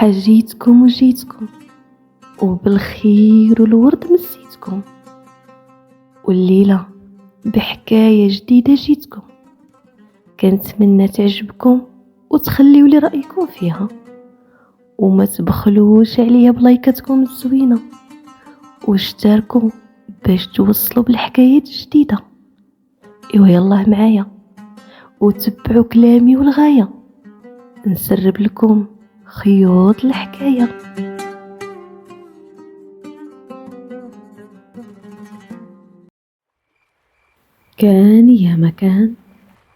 بالصحة جيتكم وجيتكم، وبالخير والورد مسيتكم، والليلة بحكاية جديدة جيتكم. كنتمنى تعجبكم وتخليوا لي رأيكم فيها، وما تبخلوش عليا بلايكاتكم الزوينة، واشتركوا باش توصلوا بالحكايات الجديدة. ايوا يلاه معايا وتبعوا كلامي والغاية، نسرب لكم خيوط الحكاية. كان يا مكان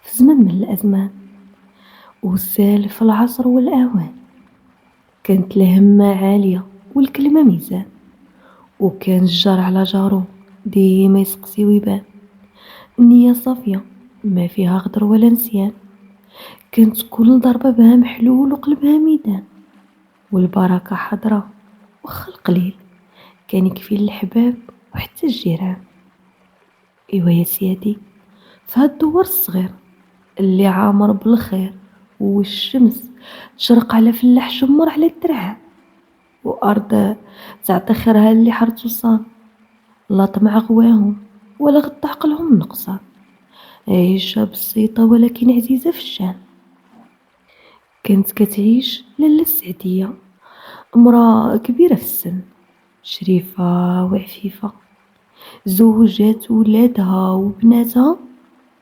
في زمن من الأزمان، وسالف العصر والآوان، كانت الهمة عالية والكلمة ميزان، وكان الجار على جارو ديما يسقسي ويبان، النية صافية ما فيها غدر ولا نسيان، كانت كل ضربة بها محلول وقلبها ميدان، والبركة حضرة وخا القليل كان يكفي الحباب وحتى الجيران. ايوا يا سيادي، فهاد الدور الصغير اللي عامر بالخير، والشمس تشرق على فلاح شمر على الدرع، وأرض تعطي خيرها اللي حرتو صان، لا طمع غواهم ولا غد عقلهم نقصان، عيشة بسيطة ولكن عزيزة في الشان. كانت كتعيش لاله السعدية، امرأة كبيرة في السن، شريفة وعفيفة، زوجات ولادها وبناتها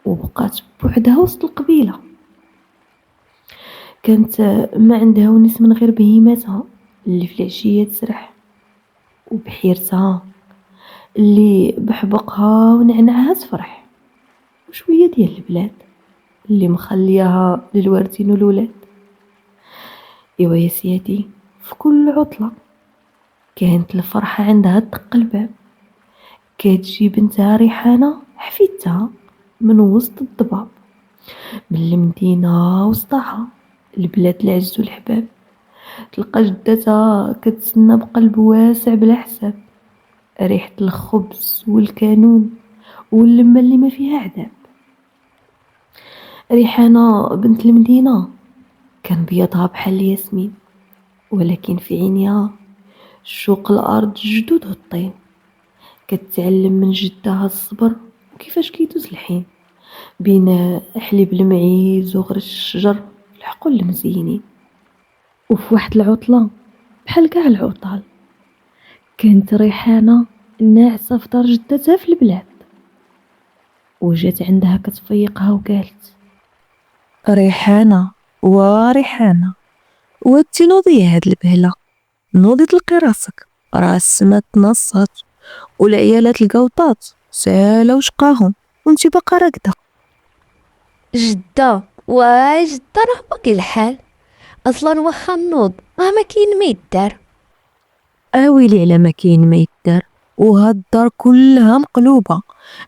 وبقات بوحدها وسط القبيلة. كانت ما عندها ونس من غير بهيماتها اللي في العشية تسرح، وبحيرتها اللي بحبقها ونعنعها تفرح، وشوية ديال البلاد اللي مخليها للوالدين والولاد. ايوا يا سيادي، في كل عطلة كانت الفرحة عندها تدق الباب، كتجي بنتها ريحانة حفيدتها من وسط الضباب، من المدينة وسطها البلاد العز والحباب، تلقى جدتها كتسنى بقلب واسع بلا حساب، ريحة الخبز والكانون واللمة اللي ما فيها عذاب. ريحانة بنت المدينة كان بيضها بحال الياسمين، ولكن في عينيها شوق الأرض جدود والطين، كتعلم من جدها الصبر وكيفاش كيدوز الحين بين حليب المعيز وغرش الشجر الحقول المزينين. وفي واحد العطلة بحال كاع العطال، كانت ريحانة ناعسة في دار جدتها في البلاد، وجات عندها كتفيقها وقالت: ريحانة وريحانة، وانتي نوضي هاد البهلة، نوضي تلقي راسك، راه السما تنصت والعيالات القوطات سالا وشقاهم وانتي باقا راكدة. جدة واي جدة، راه باقي الحال اصلا، واخا نوض ما كاين ما يدار. اويلي على ما كاين ما يدار، وهاد الدار كلها مقلوبة،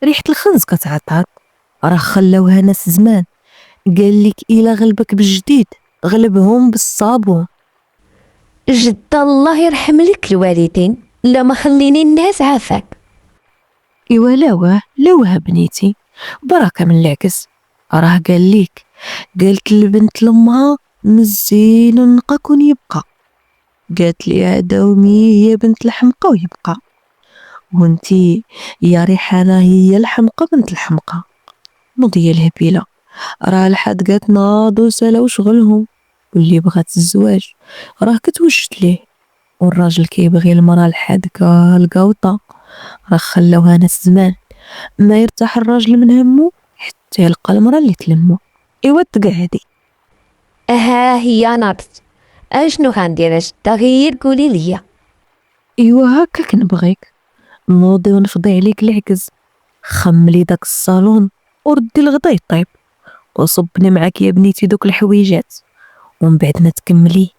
ريحة الخنز كتعطات، راه خلاوها ناس زمان، قال لك إلا غلبك بالجديد غلبهم بالصابون. جدة الله يرحم لك الوالدين، لا ما خليني الناس عافاك. إيوا لاوه بنيتي، بركة من العكس، راه قال لك، قالت البنت لامها مزين النقا كون يبقى، قالت لي داومي هي بنت الحمقى ويبقى، وانتي يا ريحانة هي الحمقى بنت الحمقى. نوضي الهبيلة، راه الحدقات ناضو سالاو شغلهم، واللي بغات الزواج راه كتوجد ليه، والراجل كيبغي المرأة الحادقة القوطة، راه خلاوها ناس زمان، ما يرتاح الراجل من همو حتى يلقى المرأة اللي تلمو. ايوا تقعدي. ها هي ناضت، اشنو غندير جدة؟ غير قولي ليا. ايوا هكاك نبغيك، نوضي ونفضي عليك العكز، خملي داك الصالون وردي الغدا يطيب، وصبني معاك يا بنيتي دوك الحويجات، ومن بعد ما تكملي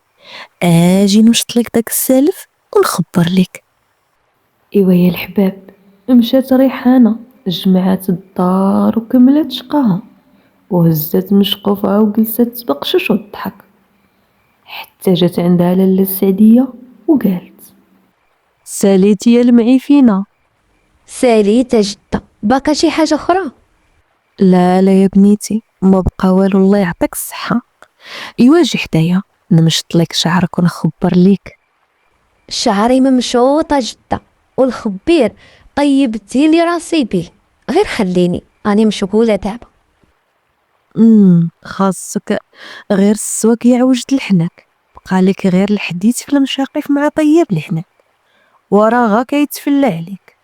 اجي نشط لك داك السالف ونخبر لك. ايوا يا الحباب، مشات ريحانة جمعات الدار وكملت شقاها، وهزت مشقوفها وجلست تبقشش وتضحك، حتى جات عندها لاله السعدية وقالت: ساليتي يا المعيفينة. ساليت جدة، باقا شي حاجة اخرى؟ لا يا بنيتي، ما بقى والو، الله يعطيك الصحة. ايوا جي حدايا، نمشط لك شعرك ونخبر ليك. شعري ممشوطة جدة، والخبير طيبتي لي راسي بيه. غير خليني، أني مشغولة دابا. خاصك غير السواك يعوج الحناك، بقالك غير الحديث في المشاقف مع طيب الحناك، وراغا كيتفلى عليك.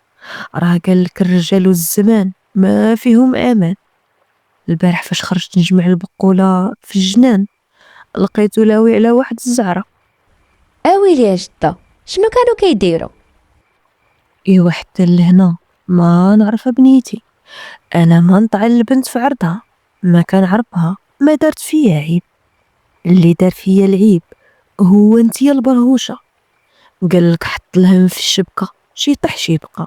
راه قالك الرجال والزمان ما فيهم امان. البارح فاش خرجت نجمع البقولة في الجنان لقيتو لاوي على واحد الزعرة. أويلي يا جدة، شنو كانوا كيديروا؟ ايوا حتى لهنا ما نعرفها بنيتي. انا ما نطعن البنت في عرضها، ما كان عربها، ما دارت فيا عيب. اللي دار فيا العيب هو انتيا البرهوشة. قالك حط الهم في الشبكة شي طيح شي بقى،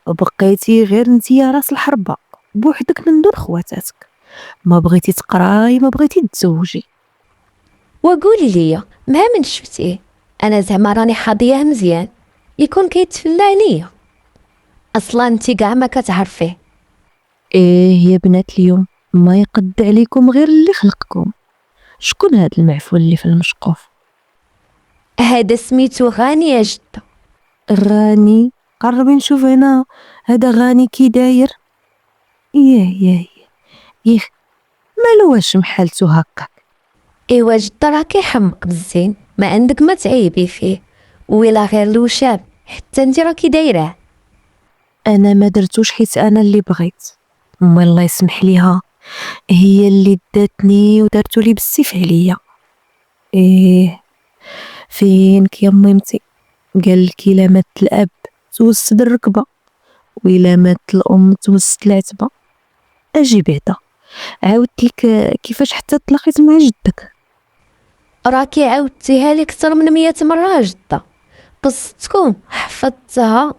بقيتي غير نتيا راس الحربة بوحدك من دون خواتاتك. ما بغيتي تقراي، ما بغيتي تزوجي. وقولي ليا مع من شفتيه؟ أنا زعما راني حاضية مزيان، يكون كيتفلى عليا. أصلا انتي كاع ما كتعرفيه. ايه يا بنات اليوم ما يقد عليكم غير اللي خلقكم. شكون هاد المعفول اللي في المشقوف؟ هذا سميتو غاني يا جدة. غاني؟ قربي نشوف هنا هذا غاني كي داير. ياه ياه مالو واش محالتو هكا؟ إيوا جدة راه كيحمق بالزين، ما عندك ما تعيبي فيه. ويلا غير لو شاب، حتى انتي راكي دايراه. انا ما درتوش حيت انا اللي بغيت، وما الله يسمح ليها هي اللي داتني ودارتو لي بالسيف عليا. ايه فينك يا ميمتي؟ قالك الا مات الاب توسد الركبه، وإلا مات الام توسد العتبه. اجي بعدا عاودت لك كيفاش حتى تلاقيت مع جدك. راكي عاودتيها لي كتر من 100 مرة جدة، قصتكم حفظتها.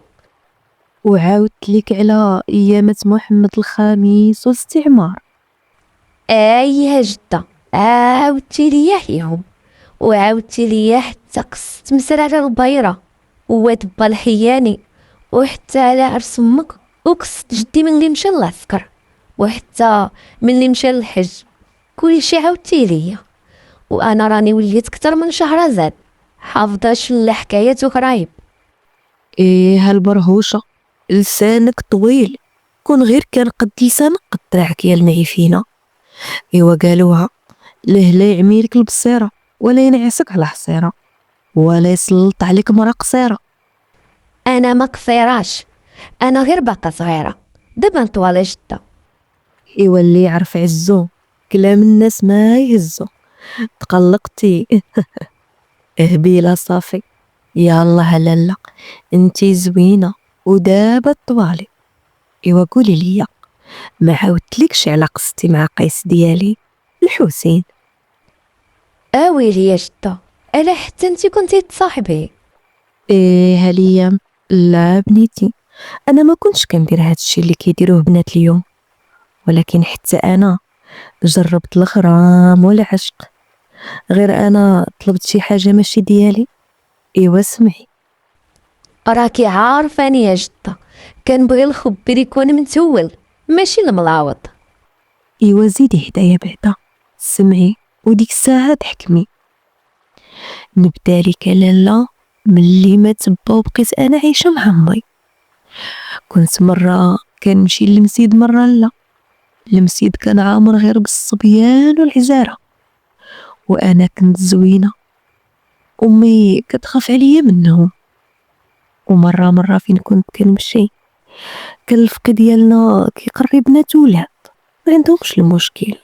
وعاودت لك على ايامات محمد الخامس والاستعمار. يا جدة، عاودتي ليا اليوم، وعاودتي ليا حتى قصة مسرارة البيرة ودبا الحياني، وحتى على عرس امك، وقصة جدي من اللي مشى للعسكر، وحتى من اللي مشى للحج. كلشي عاودتي ليا، وانا راني وليت كتر من شهرزاد، حافظة شلا حكايات وكرايب. ايه هالبرهوشه لسانك طويل، كون غير كان قد لسانك قطعك يا المعيفينه. ايوا قالوها له لا يعميلك البصيره ولا ينعسك على حصيره ولا يسلط عليك مرا قصيره. انا ما قصيراش، انا غير باقا صغيرة، دابا نطوالة جدة. ايوا اللي يعرف عزو كلام الناس ما يهزو. تقلقتي؟ اهبيلا صافي. يالله لالا انتي زوينه ودابا طوالي. ايوا قولي ليا ما عاودتلكش على قصتي مع قيس ديالي الحسين؟ ويلي يا جدة، الا حتى انتي كنتي تصاحبي. ايه هاليام لا بنيتي، انا ما كنتش كندير هادشي اللي كيديروه بنات اليوم، ولكن حتى انا جربت الغرام والعشق. غير انا طلبت شي حاجه ماشي ديالي. ايوا سمعي. راكي عارفاني يا جدة، كنبغي الخبير يكون متول ماشي الملاوط. ايوا زيدي هدايا بعدا سمعي وديك الساعه تحكمي. نبدا لك لالا ملي ما تبا وبقيت انا عايشه مع امي. كنت مره كنمشي للمسيد، مره لا. المسيد كان عامر غير بالصبيان والعزاره، وانا كنت زوينه. امي كتخاف عليا منهم. ومره فين كنت كنمشي كان الفقي ديالنا كيقري بنات ولاد ما عندهمش المشكل.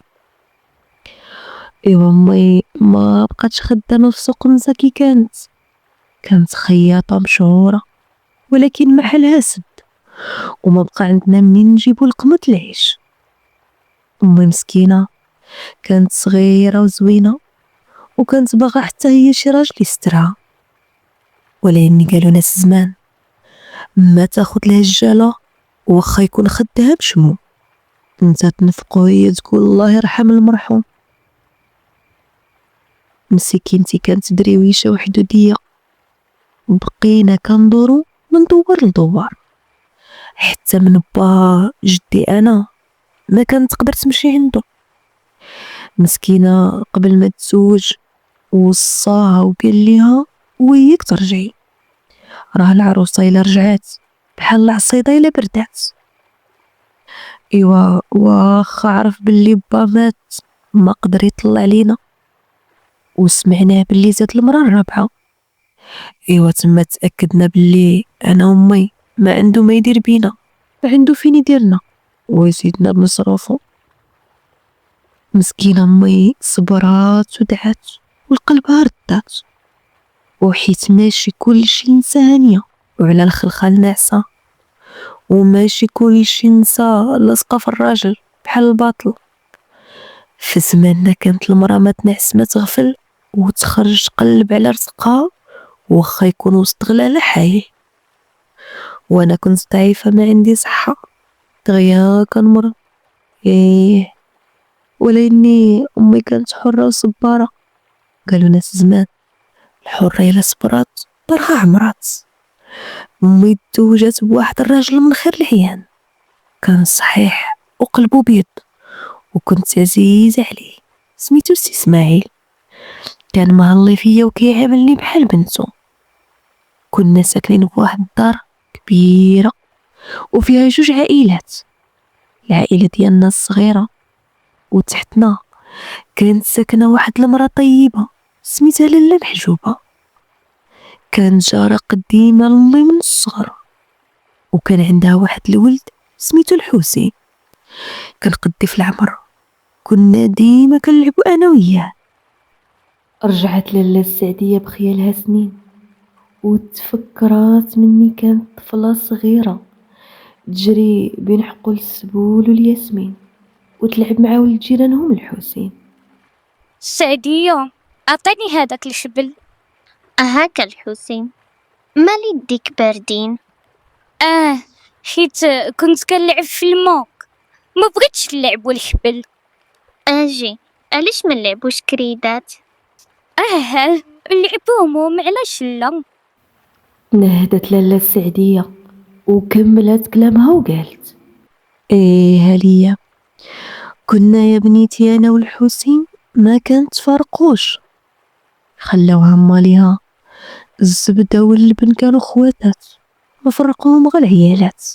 ايوا امي ما بقاتش خدامه في سوق نسا كي كانت خياطه مشهوره، ولكن محلها سد وما بقى عندنا منين نجيبو لقمة العيش. امي مسكينه كانت صغيره وزوينه، وكانت باغا حتى هي شي راجل يسترها. ولكن قالوا ناس زمان ما تاخد الهجاله واخا يكون خدها بشمو، انت تنفقو هي تقول الله يرحم المرحوم. مسكينتي كانت دريويشه وحدوديه، بقينا كندورو من دوار لدوار حتى من با جدي انا ما كانت تقدر تمشي عنده. مسكينه قبل ما تزوج وصاها وقال ليها وياك ترجعي، راه العروسه الا رجعات بحال العصيده الا بردات. ايوا واخا عرف باللي با مات ما قدر يطلع لينا، وسمعناه باللي زاد المرة الرابعة. ايوا تما تأكدنا باللي انا امي ما عنده ما يدير بينا، عنده فين يديرنا ويزيدنا بمصروفو. مسكينة امي صبرات ودعات والقلبها ردات، وحيت ماشي كلشي نسى هانية وعلى الخلخال ناعسة، وماشي كلشي نسى لصقة في الراجل بحال الباطل. في زماننا كانت المرأة ما تنعس ما تغفل وتخرج تقلب على رزقها وخا يكون وسط غلالة حي. وانا كنت ضعيفة ما عندي صحة دغيا كنمرض. ايه ولا اني امي كانت حرة وصبارة. قالوا ناس زمان الحرة الا صبرات دارها عمرات. امي تزوجات بواحد الراجل من خير العيان، كان صحيح وقلبو بيض وكنت عزيزة عليه، سميتو سي اسماعيل. كان مهلي فيا وكيعاملني بحال بنتو. كنا ساكنين بواحد الدار كبيرة وفيها جوج عائلات، العائلة ديالنا الصغيرة، وتحتنا كانت ساكنة واحد المرأة طيبة سميتها لاله محجوبة. كانت جارة قديمة لامي من الصغر، وكان عندها واحد الولد سميتو الحسين، كان قدي في العمر. كنا ديما كنلعبوا انا وياه. رجعت لاله السعدية بخيالها سنين وتفكرات مني كانت طفلة صغيرة تجري بين حقول السبول والياسمين وتلعب مع ولد جيرانهم الحسين. سعدية أعطيني هذاك الحبل. هاك الحسين، مالي يديك باردين؟ حيت كنت كنلعب في الماء، ما بغيتش اللعب والحبل. اجي، علاش ما نلعبوش كريدات؟ نلعبوهم علاش لا. نهدت لاله السعدية وكملت كلامها وقالت: ايه هاليا، كنا يا بنيتي انا والحسين ما كانت تفارقوش، خلاوها ماليها الزبدة واللبن كانوا خواتات، ما فرقوهم غير العيالات.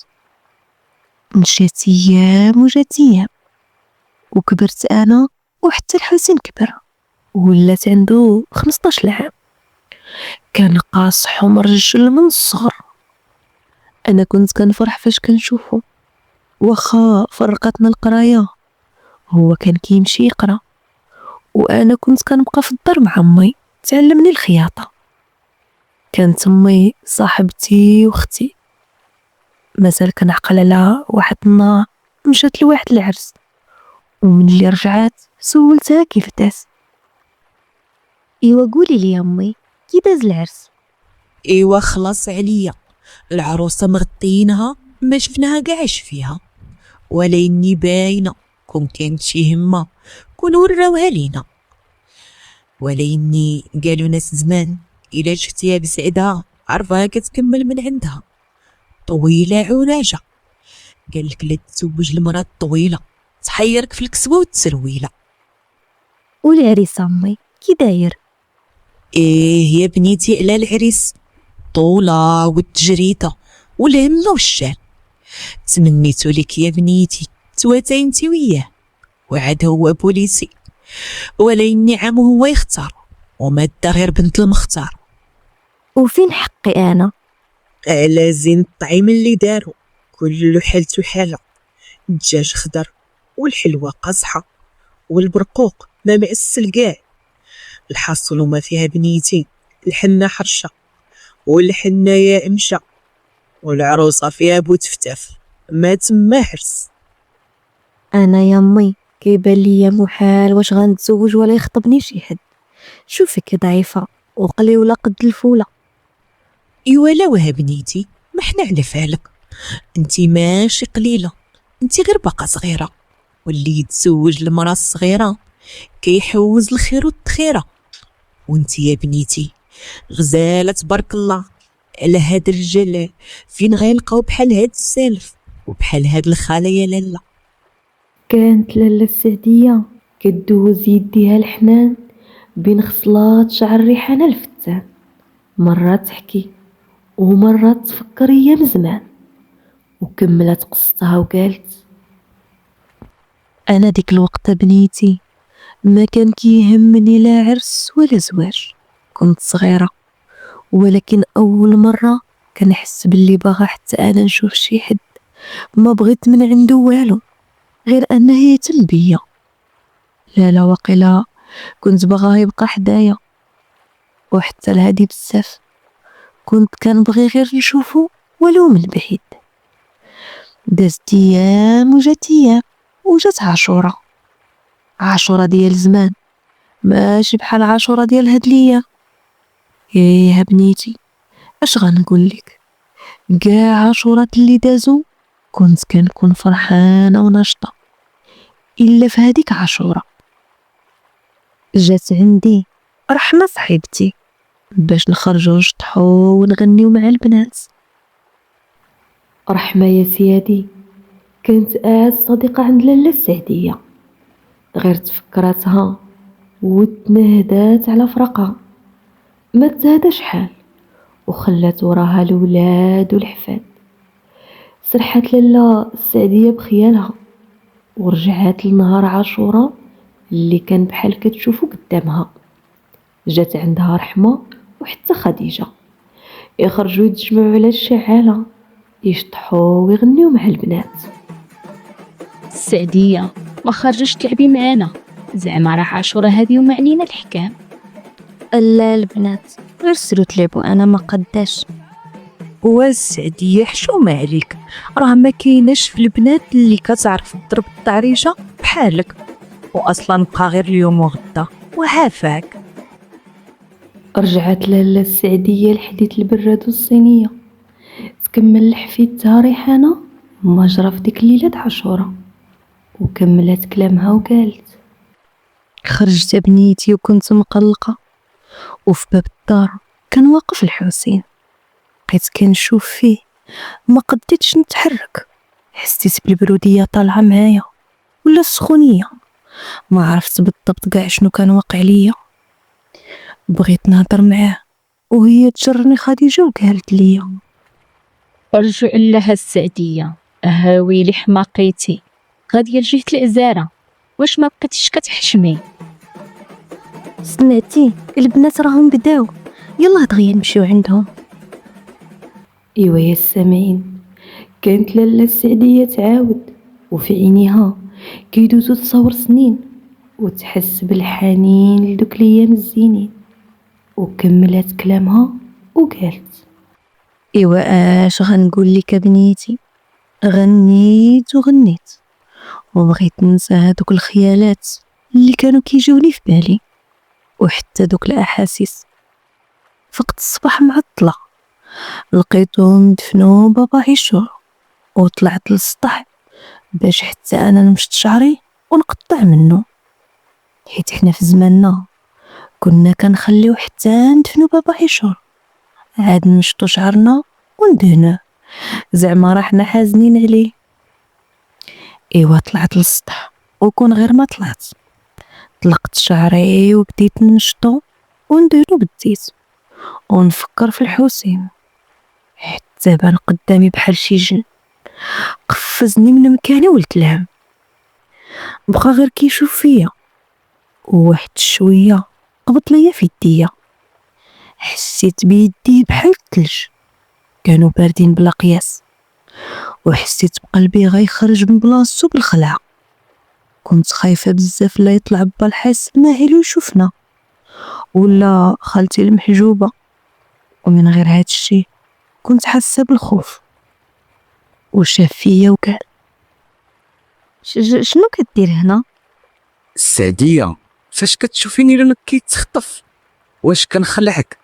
مشات ايام وجات ايام وكبرت انا وحتى الحسين كبر ولات عنده 15 عام. كان قاصح ومرجل من الصغر. انا كنت كنفرح فاش كنشوفه، واخا فرقتنا القرايه هو كان كيمشي يقرا وانا كنت كنبقى في الدار مع امي تعلمني الخياطه. كانت امي صاحبتي واختي. مازال كنعقل على واحد النهار مشات لواحد العرس، ومن اللي رجعات سولتها كيف داز. ايوا قولي لي يا امي، كي داز العرس؟ ايوا خلاص عليا، العروسه مغطينها ما شفناها كاعش فيها، ولا اني باينه كون كانت شي همه كون وراوها لينا، ولا اني قالوا ناس زمان الا شفتيها بسعدها عرفها كتكمل من عندها، طويله عراجه. قالك لا تزوج المراه الطويله تحيرك في الكسوه والتسرويله. والعريس امي كي داير؟ ايه يا بنيتي على العريس، طولة والتجريدة والهمة والشان. تمنيتو لك يا بنيتي تواتي انتي وياه، وعاد هو بوليسي، ولا اني عامو هو يختار وما دا غير بنت المختار. وفين حقي انا؟ على زين الطعيم اللي دارو كله حالتو حالة، الدجاج خضر والحلوة قزحة والبرقوق ما معسل كاع. الحاصل وما فيها بنيتي الحنة حرشة والحنة يا امشة، والعروسة فيها بوتفتاف ما تما حرس. انا يا امي كيبان ليا محال واش غنتزوج ولا يخطبني شي حد. شوفك ضعيفه وقليوله قد الفوله. ايوا لا وها بنيتي، ما حنا على فالك، انتي ماشي قليله، انتي غير باقا صغيره، واللي يتزوج المراه الصغيره كيحوز الخير والتخيره. وانتي يا بنيتي غزاله تبارك الله على هاد الرجال، فين غيلقاو بحال هاد السالف وبحال هاد الخاله يا لاله. كانت لاله السعدية كدوز يديها الحنان بين خصلات شعر ريحانة الفتان، مرات تحكي ومرات تفكر أيام زمان. وكملت قصتها وقالت: أنا ديك الوقت بنيتي ما كان كيهمني لا عرس ولا زواج. كنت صغيرة، ولكن أول مرة كنحس باللي باغا حتى أنا نشوف شي حد ما بغيت من عنده والو غير أنه يهتم بيا. لا وقيلا كنت باغا يبقى حدايا، وحتى لهادي بزاف كنت كنبغي غير نشوفو ولو من بعيد. دازت ايام وجات ايام وجات عاشورة ديال زمان، ماشي بحال عاشورة ديال هاد ليا. يا بنيتي اش غنقول لك، كاع عاشورات اللي دازو كنت كنكون فرحانة وناشطة، الا في هاديك عاشورة جات عندي رحمة صاحبتي باش نخرجو نشطحو ونغنيو مع البنات. رحمة يا سيادي كانت أعز صديقة عند لاله السعدية، غير تفكراتها وتنهدات على فراقها، ما تزهد شحال وخلات وراها الولاد والحفاد. سرحت لاله السعدية بخيالها ورجعات لنهار عاشورة اللي كان بحال كتشوفو قدامها. جات عندها رحمة وحتى خديجة يخرجوا يتجمعوا على الشعالة يشطحوا ويغنيوا مع البنات. السعدية ما خرجش تلعبي معانا، زعما راه عاشورة هادي وما علينا الحكام. لا البنات غير سيرو تلعبوا، انا ما قداش. والسعدية حشومة عليك، راه ما كايناش في البنات اللي كتعرف تضرب الطريشة بحالك، واصلا بقى غير اليوم وغدا وعافاك. رجعت لاله السعدية لحديت البراد والصينية تكمل لحفيدتها ريحانة ما جرى في ديك الليلة عاشورة. وكملت كلامها وقالت: خرجت بنيتي وكنت مقلقة، وفي باب الدار كان واقف الحسين، بقيت كنشوف فيه ما قديتش نتحرك. حسيت بالبرودية طالعة معايا ولا السخونية، ما عرفت بالضبط كاع شنو كان واقع ليا. بغيت نهضر معاه وهي تجرني خديجة وقالت ليا: رجع لها السعدية، هاويلي حماقيتي غادية لجهة العزارة، واش ما بقيتيش كتحشمي؟ سمعتي البنات راهم بداو، يلا دغيا نمشيو عندهم. ايوا يا السامعين، كانت لاله السعدية تعاود وفي عينيها كيدوزو تصور سنين وتحس بالحنين لدوك الايام الزينين. وكملت كلامها وقالت: ايوا اش غنقول لك بنيتي، غنيت وغنيت وبغيت ننسى هادوك الخيالات اللي كانوا كيجوني في بالي وحتى دوك الاحاسيس. فقت الصباح معطلة لقيتهم دفنوا بابا عيشور، وطلعت للسطح باش حتى انا نمشط شعري ونقطع منه، حيت حنا في زماننا كنا كنخليو حتى ندفنوا بابا عيشور عاد نمشطو شعرنا وندهنوه، زعما راه حنا حازنين عليه. ايوا طلعت للسطح، وكون غير ما طلعت طلقت شعري وبديت نشطو وندهنو بالزيت ونفكر في الحسين، حتى بان قدامي بحال شي جن قفزني من مكاني ولتلهم. بقى غير كيشوف فيا، وواحد شويه قبط ليا في يديا، حسيت بيديه بحال الثلج كانوا باردين بلا قياس، وحسيت بقلبي غيخرج من بلاصتو بالخلعه. كنت خايفه بزاف لا يطلع با الحس الماهل ويشوفنا، ولا خالتي المحجوبه. ومن غير هادشي كنت حاسه بالخوف، وشاف فيا وقال: شنو كدير هنا؟ السعدية فاش كتشوفيني لما كيتخطف واش كنخلعك؟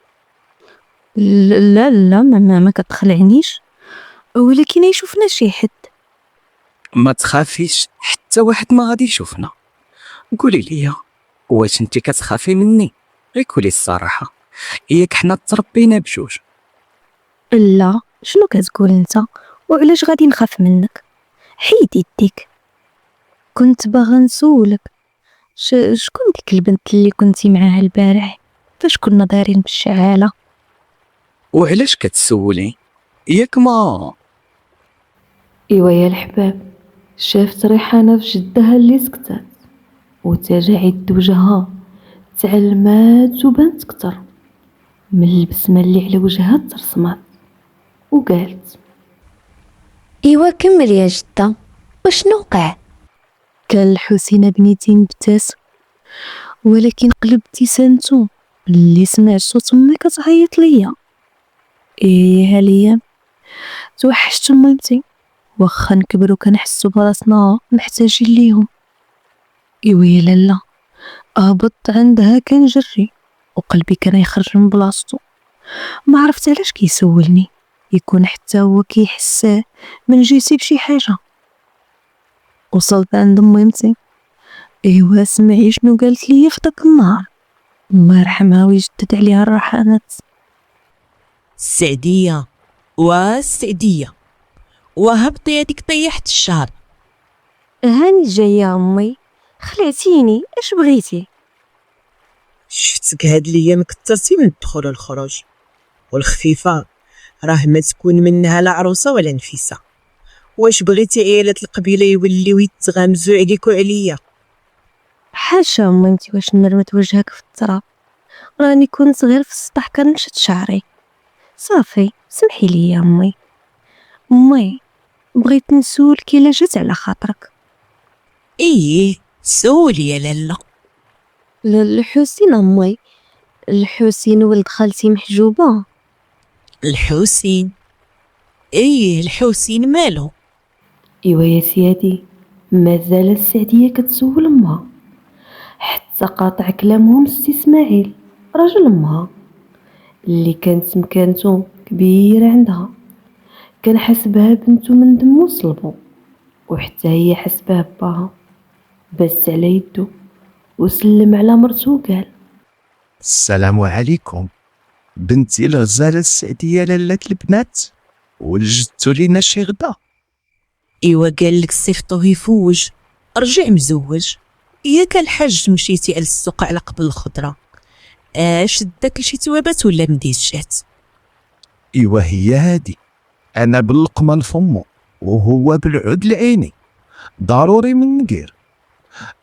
لا ما كتخلعنيش، ولكن يشوفنا شي حد. ما تخافيش، حتى واحد ما غادي يشوفنا. قولي لي واش انت كتخافي مني؟ غير قولي الصراحة، ياك حنا تربينا بجوج. لا شنو كتقول انت؟ وعلاش غادي نخاف منك؟ حيد يديك. كنت باغا نسولك، شكون ديك البنت اللي كنتي معاها البارح فاش كنا دايرين بالشعالة؟ وعلاش كتسولي؟ ياك ما إيوا يا الحباب، شافت ريحانة في جدها اللي سكتات، وتجاعد وجهها تعلمات وبانت كتر من البسمة اللي على وجهها ترسمات، وقالت: ايوا كمل يا جدة، وشنو وقع؟ كان الحسين بنيتي مبتسم، ولكن قلب ابتسامته اللي سمع صوت امي كتعيط ليا. ايه هاليام توحشت مامتي، واخا نكبرو كنحسو براسنا محتاجين ليهم. ايوا يا لالا، هبطت عندها كنجري وقلبي كان يخرج من بلاصتو، ما عرفت علاش كيسولني، يكون حتى هو كيحس من جيتي بشي حاجه. وصلت عند مامتي، ايوا سمعي شنو قالت لي في داك النهار، الله يرحمها ويجدد عليها الرحمات. السعدية والسعدية، وهبطي هاديك طيحت الشهر. هاني جايه امي، خلعتيني اش بغيتي؟ شفتك هاد الايام كترتي من الدخول والخروج، والخفيفة راه ما تكون منها لا عروسة ولا نفيسة. واش بغيتي عيالة القبيلة يوليو يتغامزو عليك وعليا؟ حاشا مامتي، واش نرمت وجهك في التراب؟ راني كنت غير في السطح كنشد شعري. صافي سمحي لي يا امي بغيت نسولك الا جات على خاطرك. ايه سولي يا لالا. الحسين امي، الحسين ولد خالتي محجوبه. الحسين؟ ايه الحسين مالو؟ إيوا يا سيادي، مازال السعدية كتسول أمها، حتى قاطع كلامهم السي إسماعيل راجل أمها اللي كانت مكانتو كبيرة عندها، كان حسبها بنتو من دمو وصلبو، وحتى هي حسبها باها، بست على يدو وسلم على مرتو وقال: السلام عليكم، بنتي الغزالة السعدية لالة البنات، ولجدتو لينا شي غدا. ايوا قالك صيفطوه يفوج، رجع مزوج. ياك الحاج مشيتي على السوق على قبل الخضرة، اش داك شي توابات ولا مديجات؟ ايوا هي هادي، انا باللقمة لفمو وهو بالعود لعيني، ضروري من نقير.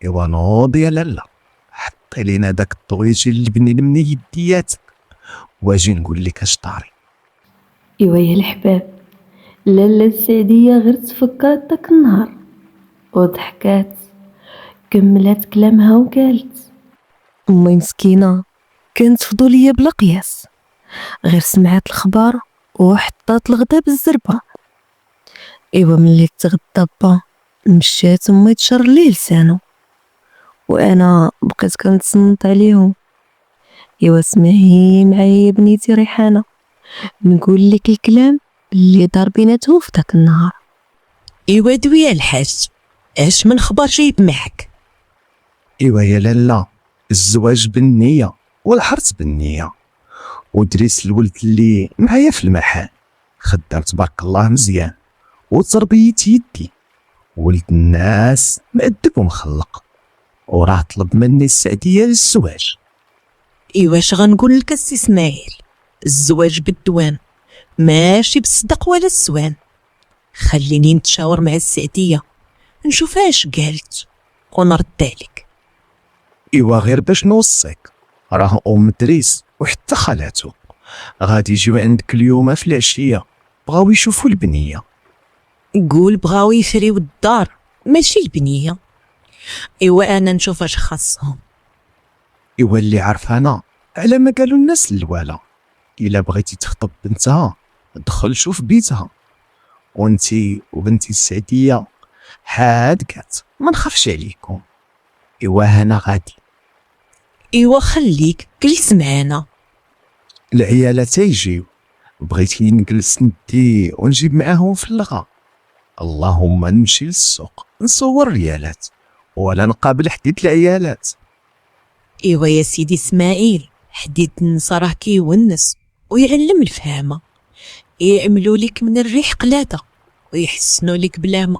ايوا نوض يا لالا، حطي لينا داك الطويجي اللي بني من يدياتك واجي نقول لك اش طاري. إيوا يا الحباب، لالا السعدية غير تفكرت داك النهار وضحكات، كملت كلامها وقالت: امي مسكينه كانت فضوليه بلا قياس، غير سمعت الخبر وحطات الغدا بالزربه. ايوا ملي تغدى با مشات امي تشر ليه لسانو، وانا بقيت كنتصنت عليهم. ايوا سمعي معايا يا بنيتي ريحانه، نقول لك الكلام اللي دار بيناتهم في داك النهار. ايوا دوي الحاج، اش من خبر جايب معك؟ ايوا يا لالا، الزواج بالنية والحرس بالنية، ودريس الولد اللي معايا في المحل خدام تبارك الله مزيان، وتربية يدي ولد الناس مأدب ومخلق، وراه طلب مني السعدية للزواج. ايوا اش غنقول لك السي اسماعيل، الزواج بالدوان ماشي بالصدق ولا السوان. خليني نتشاور مع السعدية نشوف اش قالت ونرد عليك. ايوا غير باش نوصيك، راه ام دريس وحتى خالاتو غادي يجيو عندك اليوم في العشية، بغاو يشوفوا البنية. قول بغاو يفريو الدار ماشي البنية. ايوا انا نشوف اش خاصهم. ايوا اللي عارف انا على ما قالوا الناس الوالا، الا بغيتي تخطب بنتها دخل شوف بيتها، وانتي وبنتي السعدية حادقات ما نخافش عليكم. ايوا هنا غادي. ايوا خليك جلس معانا. العيالة تيجيو، بغيتي نجلس ندي ونجيب معاهم في اللغة. اللهم نمشي للسوق نصور ريالات ولا نقابل حديد العيالات. ايوا يا سيدي اسماعيل، حديد النسا راه كيونس ويعلم الفهامة، يعملوا لك من الريح قلادة ويحسنوا لك بلا ما.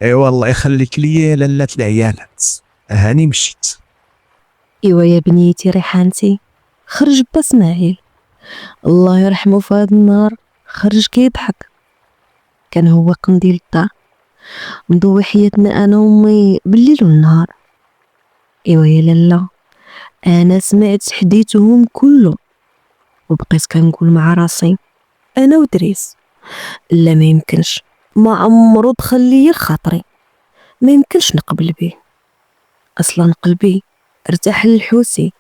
ايوا الله يخليك ليا لاله العيالات، هاني مشيت. ايوا يا بنيتي ريحانتي، خرج با اسماعيل الله يرحمه في هاد النهار، خرج كيضحك. كان هو قنديل الدار، مضوي حياتنا انا وامي بالليل والنهار. ايوا يا لاله، انا سمعت حديثهم كله وبقيت كنقول مع راسي انا ودريس لا ما يمكنش، ما عمرو دخل ليا لخاطري، ما يمكنش نقبل به. اصلا قلبي ارتاح للحوسي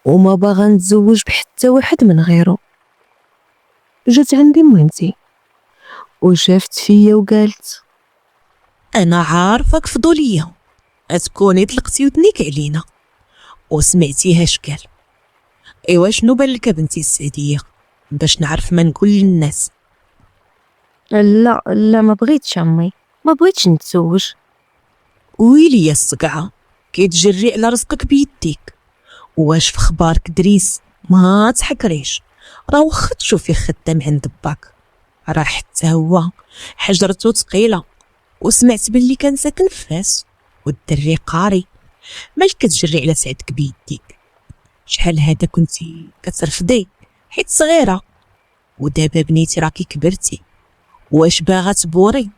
وما باغا نتزوج بحتى واحد من غيره. جات عندي موينتي وشافت فيا وقالت انا عارفك فضوليه، تكوني طلقتي ودنيك علينا وسمعتيها شكال. ايوا شنو بان لك بنتي السعديه باش نعرف ما نقول للناس؟ لا لا ما بغيتش امي، ما بغيتش نتزوج. ويلي يا الصقعه، كيتجري على رزقك بيديك. واش في خبارك دريس؟ ما تحكريش، راه واخا تشوفي خدام عند باك، راه حتى هو حجرته ثقيله، وسمعت باللي كان ساكن في فاس والدري قاري. مالك كتجري على سعدك بيديك؟ شحال هذا كنتي كترفضي حيت صغيره، ودابا بنيتي راكي كبرتي، واش باغا تبوري؟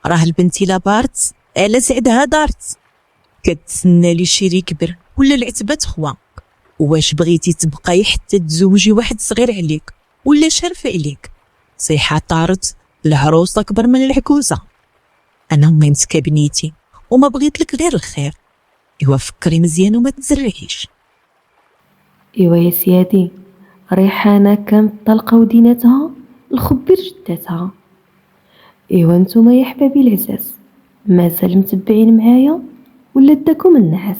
راه البنت لا بارت على سعدها دارت، كتسنى لي شي يكبر ولا العتبه تخوى. واش بغيتي تبقاي حتى تزوجي واحد صغير عليك ولا شرف عليك؟ صيحه طارت العروسه كبر من العكوزه. انا ميمتك بنيتي وما بغيت لك غير الخير، ايوا فكري مزيان وما تزرعيش. ايوا يا سيادي، ريحانه كانت طلقه ودينتها الخبير جدتها. ايوا نتوما يا حبابي العزاز، مازال متبعين معايا ولا داكم النعاس؟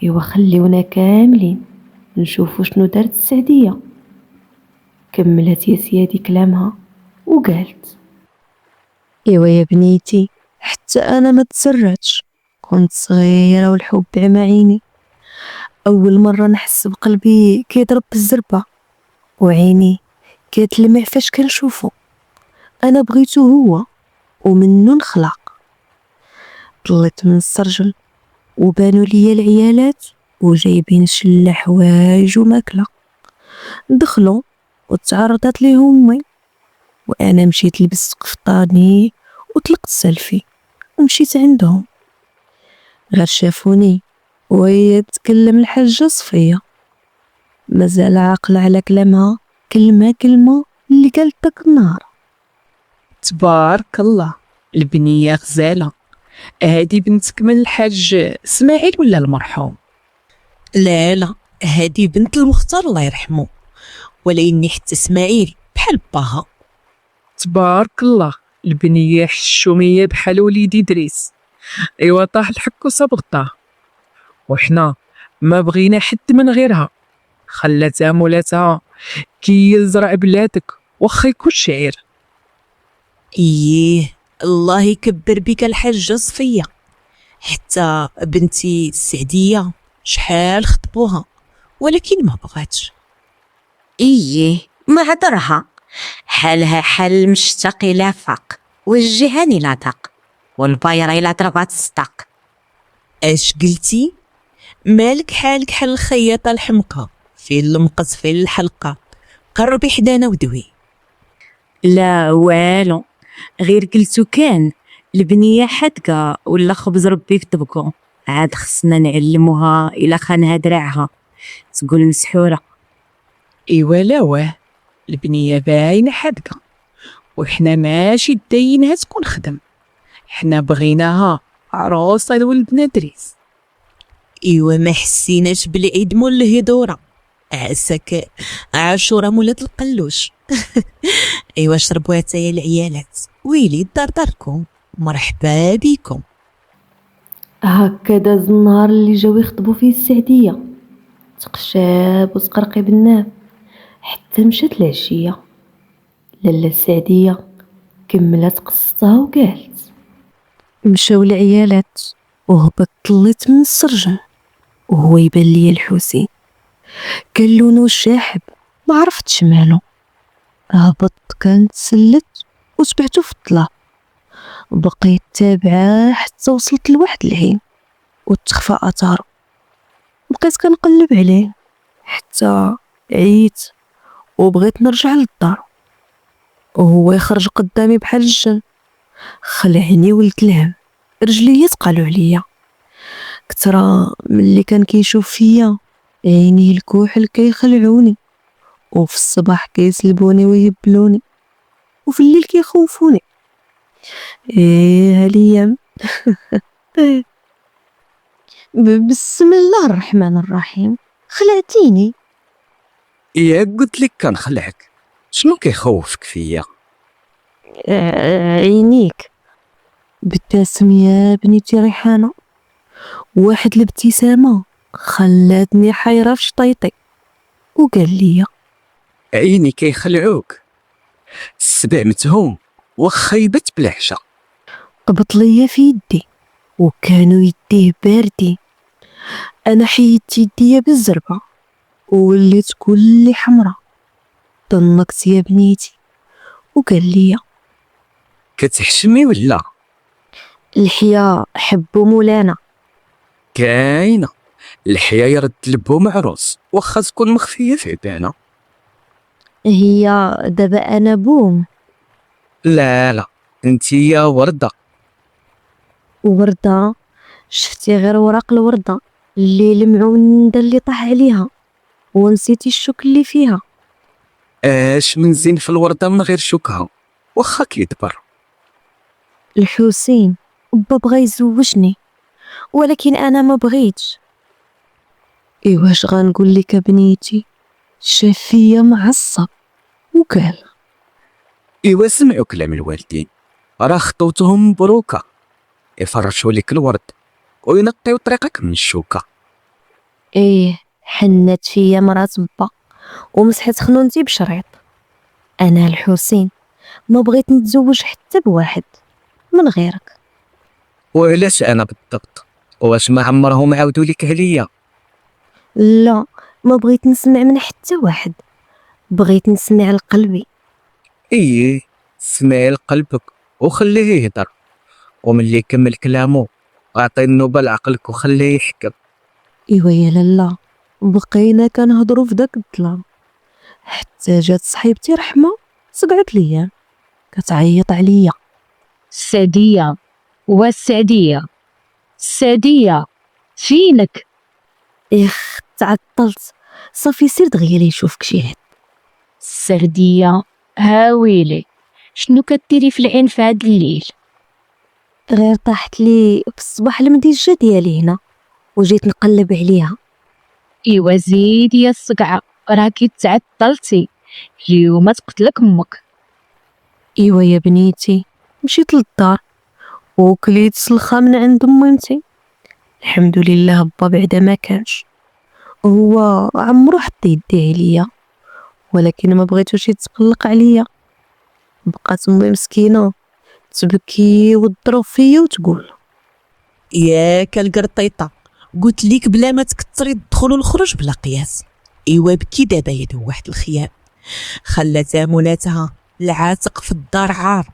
ايوا خليونا كاملين نشوفوا شنو دارت السعديه. كملت يا سيادي كلامها وقالت ايوا يا بنيتي، حتى انا ما تسرعتش، كنت صغيره والحب عمى عيني. اول مره نحس بقلبي كيضرب بالزربه وعيني كتلمع فاش كنشوفو. انا بغيتو هو ومنو نخلق. طليت من السرجل وبانوا ليا العيالات وجايبين شله حوايج وماكله. دخلوا وتعرضت ليهم امي، وانا مشيت لبست قفطاني وطلقت سلفي ومشيت عندهم. غير شافوني وهي تكلم الحاجة صفية، مازال عاقلة على كلامها كلمة كلمة اللي قالت داك النهار. تبارك الله، البنية غزالة. هادي بنتك من الحاج اسماعيل ولا المرحوم؟ لا لا، هادي بنت المختار الله يرحمه، ولكني حتى اسماعيل بحال باها. تبارك الله، البنية حشومية بحال وليدي دريس. ايوا طاح الحك وصبغتها، وحنا ما بغينا حد من غيرها. خلاتها مولاتها كي يزرع بلادك واخا يكون شعير. ايه الله يكبر بك الحاجة صفية. حتى بنتي السعدية شحال خطبوها ولكن ما بغاتش. إيه ما عذرها، حالها حال المشتاق إلى فاق والجهان إلى داق والبايرة إلى ضربات الصداق. اش قلتي؟ مالك حالك حال الخياطة الحمقى في المقص في الحلقة، قربي حدانا ودوي. لا والو، غير قلتو كان البنية حدقة ولا خبز ربي كتبكو، عاد خصنا نعلموها إلا خانها دراعها تقول مسحورة. ايوا لا واه، البنية باينة حدقة وحنا ماشي داينها تكون خدم، حنا بغيناها عروسة لولدنا دريس. ايوا ما حسيناش بالعيد مول الهدورة، عساك عاشورة مولات القلوش. ايوا شربوها تايا العيالات، ويلي الدار داركم، مرحبا بكم. هكا داز النهار اللي جاو يخطبوا فيه السعديه، تقشاب وتقرقي بالناب حتى مشات العشيه. لاله السعديه كملت قصتها وقالت مشاو العيالات وهبط طليت من السرجل وهو يبان لي الحوسي، كان لونه شاحب ما عرفتش مالو. هبط كان تسلت وتبعتو في الطلا، بقيت تابعه حتى وصلت لواحد العين وتخفى اثاره. بقيت كنقلب عليه حتى عييت وبغيت نرجع للدار، وهو يخرج قدامي بحال الجن. خلعني ولد الهم، رجلي تقالوا عليا كترة ملي كان كيشوف فيا. عينيه الكحل كيخلعوني، وفي الصباح كيسلبوني ويهبلوني، وفي الليل كيخوفوني. هاليام. بسم الله الرحمن الرحيم، خلعتيني. قلت لك كنخلعك، شنو كيخوفك فيا؟ عينيك. بتسم يا بنيتي ريحانة، واحد الابتسامة خلاتني حيرة في شطيطي، وقال لي عيني كيخلعوك؟ السبع متهوم واخا يبت بالعشا. قبط ليا في يدي وكانوا يديه باردين. انا حيدت يديا بالزربة ووليت كلي حمرا. ضنكت يا بنيتي وقال لي كتحشمي ولا؟ الحياة حبو مولانا. كاينه الحياة يرد لبو معروس واخا تكون مخفية في عبانة. هي دابا انا بوم. لا انتي يا وردة. وردة؟ شفتي غير وراق الوردة اللي لمعوا الندى اللي طاح عليها ونسيتي الشوك اللي فيها. اش من زين في الوردة من غير شوكها واخا كيدبر. الحسين با بغا يزوجني ولكن انا ما بغيتش. واش غنقول لك بنيتي، شاف فيا معصب وقال ايوا سمعوا كلام الوالدين، راه خطوتهم مبروكة، يفرشوا لك الورد وينقيو طريقك من الشوكة. حنت فيا مرات با ومسحت خنونتي بشريط. انا الحسين ما بغيت نتزوج حتى بواحد من غيرك. وعلاش انا بالضبط؟ واش ما عمرهم عاودوا لك عليا؟ لا، ما بغيت نسمع من حتى واحد، بغيت نسمع لقلبي. سمعي لقلبك وخليه يهدر، وملي يكمل كلامو اعطي النوبة لعقلك وخليه يحكم. يا لالا، بقينا كنهضروا في داك الظلام حتى جات صاحبتي رحمة سقعت ليا كتعيط عليا. السعدية والسعدية، السعدية فينك؟ تعطلت، صافي سير دغيا يشوفك شي حد. السعدية هاويلي، شنو كديري في العين في هاد الليل؟ غير طاحت لي في الصباح المديجة ديالي هنا وجيت نقلب عليها. ايوا زيدي يا الصقعة، راكي تعطلتي، اليوم تقتلك امك. يا بنيتي، مشيت للدار وكليت سلخة من عند ميمتي. الحمد لله با بعدا ما كانش، هو عمرو حط يديه عليا ولكن ما بغيتوش يتقلق عليا. بقات امي مسكينه تبكي وتضرب فيا وتقول ياك القرطيطه، قلت ليك بلا ما تكثري الدخول والخروج بلا قياس. ايوا بكي دابا يدو واحد الخيام خلاتها مولاتها العاتق في الدار عار،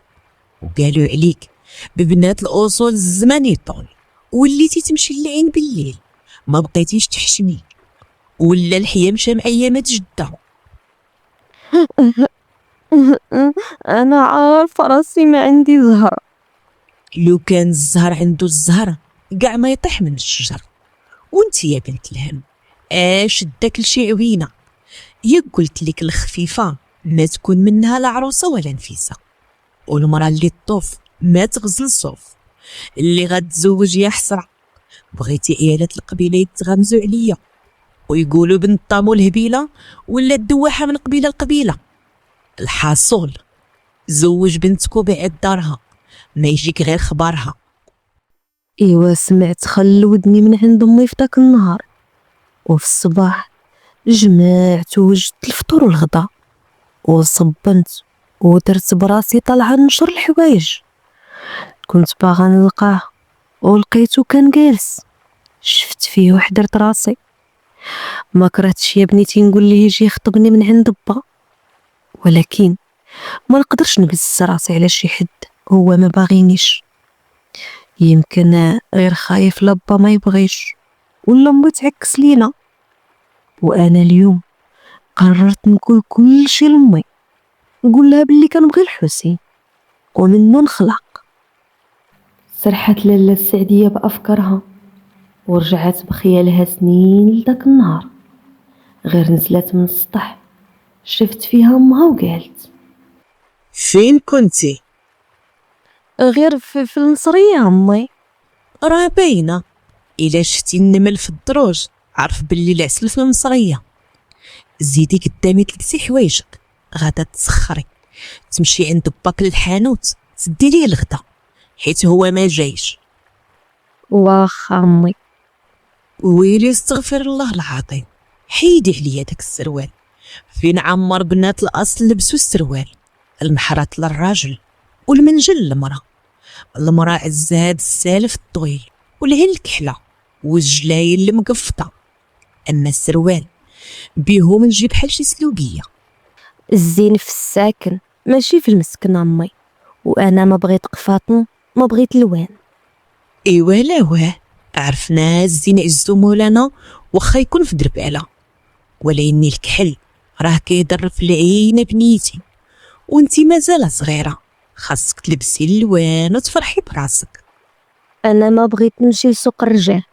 وقالوا عليك ببنات الاصول الزمان يطول، وليتي تمشي للعين بالليل، ما بقيتيش تحشمي، ولا الحياه مشى مع ايامات جده. انا عارفه راسي ما عندي زهر. لو كان الزهر عنده الزهر كاع ما يطيح من الشجر. وانت يا بنت الهم اش داك الشي عوينه؟ يا قلت لك الخفيفه ما تكون منها لا عروسه ولا نفيسه، والمراه اللي تطوف ما تغزل الصوف. اللي غتزوج يا حسره، بغيتي عيالات القبيله يتغمزوا عليا ويقولوا بنت طامو الهبيله ولا الدواحه من قبيله القبيله. الحاصل زوج بنتك وبعد دارها، ما يجيك غير خبارها. سمعت خل ودني من عند امي في داك النهار، وفي الصباح جمعت ووجدت الفطور والغدا وصبنت ودرت براسي طالعه نشر الحوايج. كنت باغا نلقاه ولقيتو كان جالس، شفت فيه وحدرت راسي. ما كرهتش يا بنيتي نقول ليه يجي يخطبني من عند با، ولكن ما نقدرش نبز راسي على شي حد هو ما باغينيش. يمكن غير خايف لبا ما يبغيش ولا ما تعكس لينا. وانا اليوم قررت نقول كل شي لامي، نقول لها بلي كنبغي الحسين ومنو نخلق. سرحت لاله السعدية بأفكارها ورجعت بخيالها سنين لداك النهار. غير نزلت من السطح شفت فيها امها وقالت: فين كنتي؟ غير في النصرية امي. راه باينه، الا شفتي النمل في الدروج عرف بلي العسل في المصريه. زيدي قدامي تلبسي حوايجك، غادا تسخري تمشي عند باك للحانوت تدي ليه الغدا حيت هو ما جايش. واخا امي. ويلي استغفر الله العظيم، حيدي عليا داك السروال. فين عمر بنات الاصل لبسوا السروال، المحرات للراجل والمنجل للمراه. المراه عزها هاد السالف الطويل والعين الكحله والجلايل المقفطه، اما السروال بيهم نجي بحال شي سلوبيه. الزين في الساكن ماشي في المسكن امي، وانا ما بغيت قفاطن ما بغيت الوان. ايوا لا واه، عرفنا الزين عزو مولانا واخا يكون في درباله، ولكن الكحل راه كيضر في العين بنيتي، وانتي مازال صغيره خاصك تلبسي الالوان وتفرحي براسك. انا ما بغيت نمشي لسوق الرجال.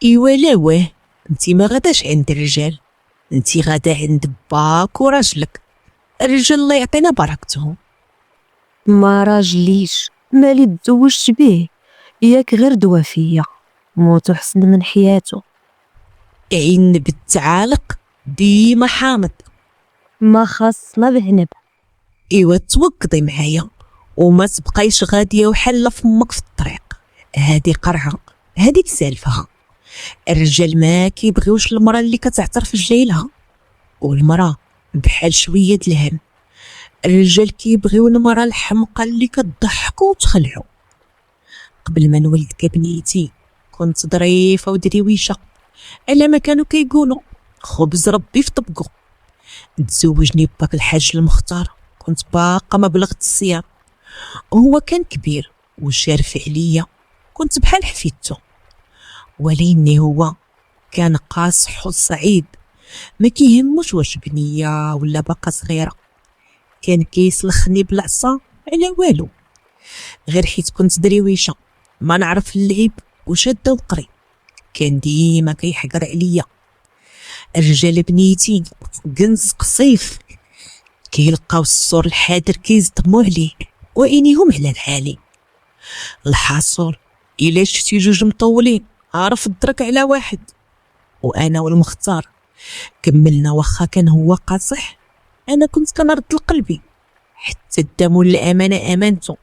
ايوا لا واه، انتي ما غاداش عند الرجال، انتي غادا عند باك وراجلك. الرجال الله يعطينا بركتهم. ما راجليش مالي تزوجت بيه، ياك غير دوا فيا موتو حسن من حياته. عين بالتعالق ديما حامض. ما خاصنا بعنب. ايوا توقضي معايا وما تبقايش غاديه وحله فمك في الطريق. هادي قرعه، هاديك سالفها. الرجال ما كيبغيوش المراه اللي كتعترف جايلها، والمراه بحال شويه د الهم. الرجال كيبغيو المراه الحمقى اللي كتضحكو وتخلعو. قبل ما نولدك بنيتي كنت ظريفه ودريويشه، الا ما كانوا كيقولوا خبز ربي في طبقو. تزوجني باك الحاج المختار كنت باقا ما بلغت الصيام، وهو كان كبير وشارف عليا، كنت بحال حفيدته. ولكن هو كان قاصح وصعيد، ما كيهموش واش بنيه ولا باقا صغيره. كان كيسلخني بالعصا على والو، غير حيت كنت دريويشه ما نعرف اللعب وشاده وقري. كان ديما كيحقر عليا. الرجال بنيتي قنص قصيف كيلقاو السور الحاضر كيصدموا عليه وعينيهم على الحالي. الحاصل الا شفتي جوج مطولين عارف الدرك على واحد. وانا والمختار كملنا، واخا كان هو قاصح انا كنت كنرد لقلبي حتى الدم والامانه امانته،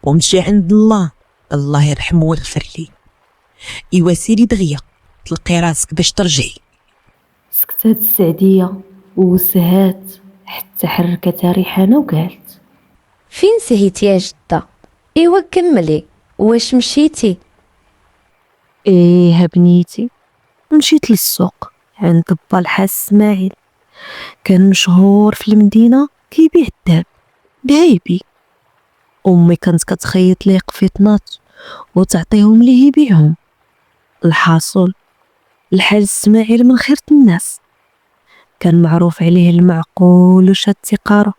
ومشي عند الله الله يرحمه ويغفر لي. ايوا سيري دغيا تلقي راسك باش ترجعي. سكتات السعدية وسهات حتى حركتها ريحانة وقالت: فين سهيتي يا جدة؟ ايوا كملي، واش مشيتي؟ ايه بنيتي، مشيت للسوق عند با الحاج اسماعيل، كان مشهور في المدينة كيبيع الذهب بعيبي. امي كانت كتخيط ليه قفيطنات وتعطيهم ليه يبيعهم. الحاصل الحاج اسماعيل من خيرة الناس، كان معروف عليه المعقول وشاد تقاره.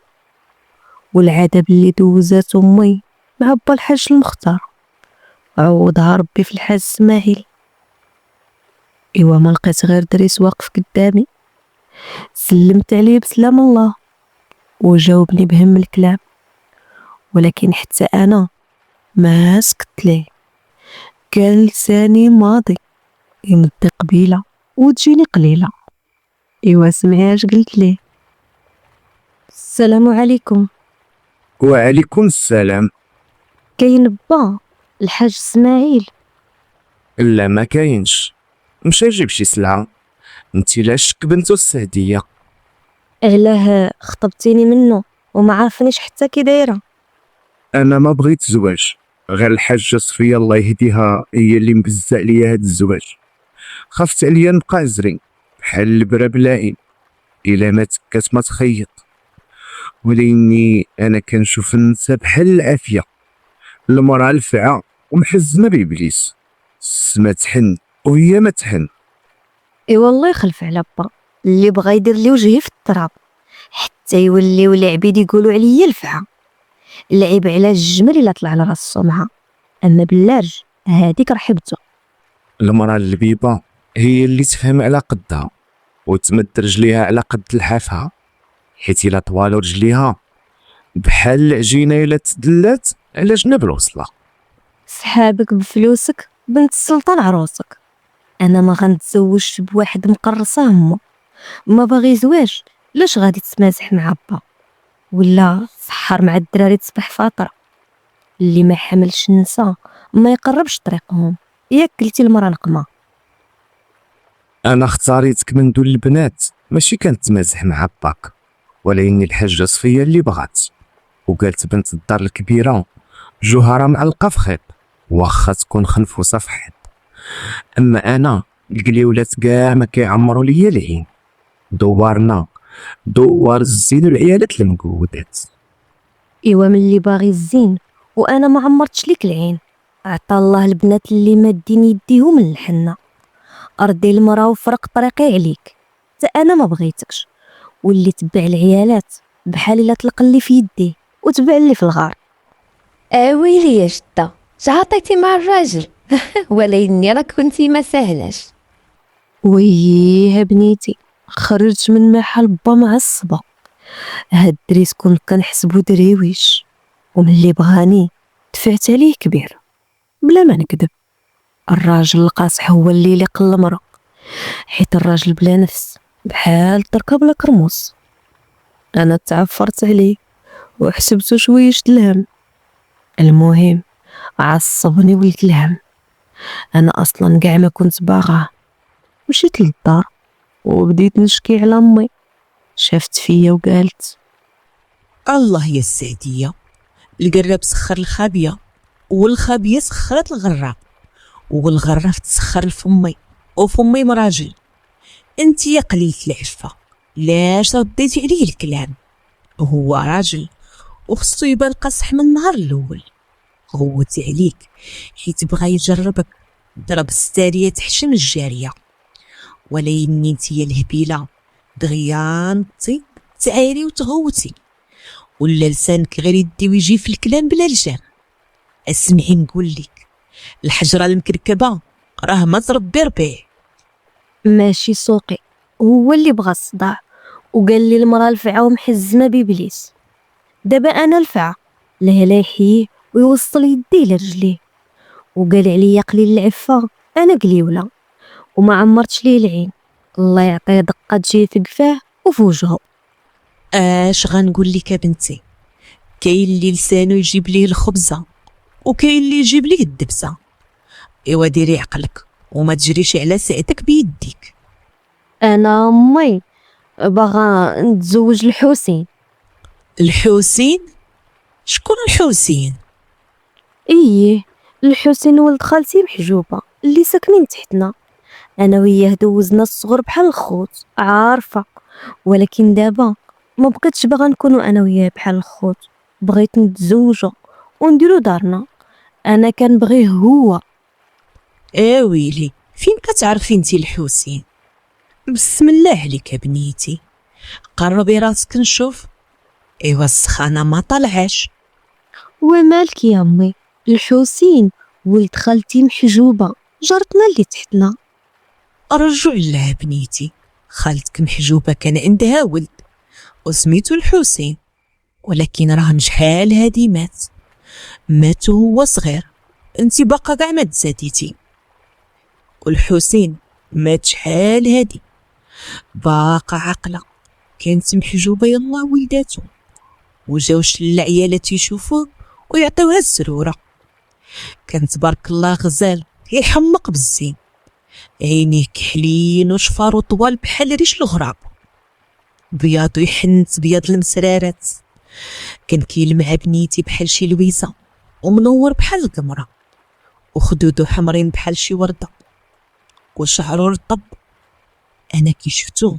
والعذاب اللي دوزات امي مع با الحاج المختار عوضها ربي في الحاج اسماعيل. ايوا ما لقيت غير دريس واقف قدامي، سلمت عليه بسلام الله وجاوبني بهم الكلام، ولكن حتى انا ما سكت ليه. كان لساني ماضي يمد قبيله وتجيني قليله. ايوا سمعي اش قلت ليه: السلام عليكم. وعليكم السلام. كاين با الحاج اسماعيل؟ لا ما كاينش، مشى يجيب شي سلعه. انتي لا شك بنتو السعديه. علاه خطبتيني منه وما عارفنيش حتى كي دايره؟ انا ما بغيت زواج، غير الحاجه صفيه الله يهديها هي اللي مبزع ليا هاد الزواج. خفت عليا نبقى عزري بحال البرا بلاين، الا ما تكات ما تخيط. ولاني انا كنشوف النساء بحال العافيه، المراه الفعه ومحزمه بابليس. السما تحن وهي ما تحن. اي والله يخلف على با اللي بغى يدير لي وجهي في التراب حتى يوليو العبيد يقولوا عليا الفعه. العيب على الجمل الا طلع على راس السمعه، اما باللارج هذيك رحبته. المراه اللبيبه هي اللي تفهم على قدها وتمد رجليها على قد لحافها، حيت الا طوالو رجليها بحال العجينه الا تدلات على جناب الوصله. صحابك بفلوسك، بنت السلطان عروسك. انا ما غنتزوجش بواحد مقرصه امه، ما باغي زواج لاش غادي تتمازح مع با ولا سحر مع الدراري تصبح فاطره. اللي ما حملش النساء ما يقربش طريقهم، ياك قلتي المراه نقمه. انا اختاريتك من دول البنات ماشي كانت تمازح مع باك، ولكن الحاجه صفيه اللي بغات وقالت بنت الدار الكبيره جوهره معلقه في خيط واخا تكون خنفوسه في حيط. اما انا القليولات كاع ما كيعمروا ليا العين، دوارنا دوار الزين والعيالات المقودات. ايوا من اللي باغي الزين وانا ما عمرتش ليك العين. عطا الله البنات اللي مادين يديهم من الحنه. ارضي المراه وفرق طريقي عليك، حتى انا ما بغيتكش. واللي تبع العيالات بحال الا طلق اللي في يديه وتبع اللي في الغار. ويلي يا جدة تعاطيتي مع الراجل ولكني راه كنتي ما سهلاش. وييه بنيتي خرجت من محل با معصبه. هاد الدريس كنت كنحسبو دريويش، ومن اللي بغاني دفعت عليه كبير. بلا ما نكذب الراجل القاصح هو اللي يليق المرأة، حيت الراجل بلا نفس بحال تركب بلا كرموس. انا تعفرت عليه وحسبته شويه الهم. المهم عصبني ولد الهم. انا اصلا كاع ما كنت باغاه. مشيت للدار وبديت نشكي على امي. شافت فيا وقالت الله يا السعديه، القراب سخر الخابيه والخابيه سخرت الغراب والغراف تسخر لفمي وفمي مراجل. انت يا قليلة العفه لاش رديتي عليه الكلام؟ هو راجل وخصو يبان قاصح من النهار الاول. غوتي عليك حيت بغى يجربك، ضرب الساريه تحشم الجاريه. ولكن انت يا الهبيله دغيا نطي تعايري وتغوتي، ولا لسانك غير يدي ويجي في الكلام بلا لجام. اسمعي نقول لك، الحجره المكركبه راه ما تربي ربيع. ماشي سوقي هو اللي بغى الصداع وقال لي المراه الفعه ومحزمه بابليس. دابا انا الفعه لا لا يحييه ويوصل يديه لرجليه، وقال عليا قليل العفه. انا قليوله وما عمرتش ليه العين. الله يعطيه دقه تجي في قفاه وفي وجهه. اش غنقول لك يا بنتي، كاين اللي لسانو يجيب ليه الخبزه وكاين اللي يجيب ليه الدبسه. ايوا ديري عقلك وما تجريش على سعدك بيديك. انا امي باغا نتزوج الحسين. الحسين؟ شكون الحسين؟ ايه الحسين ولد خالتي محجوبه اللي ساكنين تحتنا. انا وياه دوزنا الصغر بحال الخوت عارفه، ولكن دابا ما بقيتش باغا نكونوا انا وياه بحال الخوت. بغيت نتزوجو ونديرو دارنا. انا كنبغيه هو. ويلي فين كتعرفي انتي الحسين؟ بسم الله عليك يا بنيتي، قربي راسك نشوف. ايوا السخانه ما طلعاش. ومالك يا امي، الحسين ولد خالتي محجوبه جارتنا اللي تحتنا. رجع لها بنيتي، خالتك محجوبه كان عندها ولد وسميتو الحسين، ولكن راه شحال هادي مات هو صغير. انتي باقا كاع ما تزاديتي. والحسين مات شحال هادي باقا عاقله، كانت محجوبه يلا ولداتو وجاو شلا عيالات يشوفوه ويعطيوها السروره. كان تبارك الله غزال يحمق بالزين، عينيه كحلين وشفارو طوال بحال ريش الغراب، بياض يحنت بياض المسرارات. كان كيلمع بنيتي بحال شي لويزه ومنور بحال القمره، وخدودو حمرين بحال شي ورده وشعرو رطب. انا كي شفتو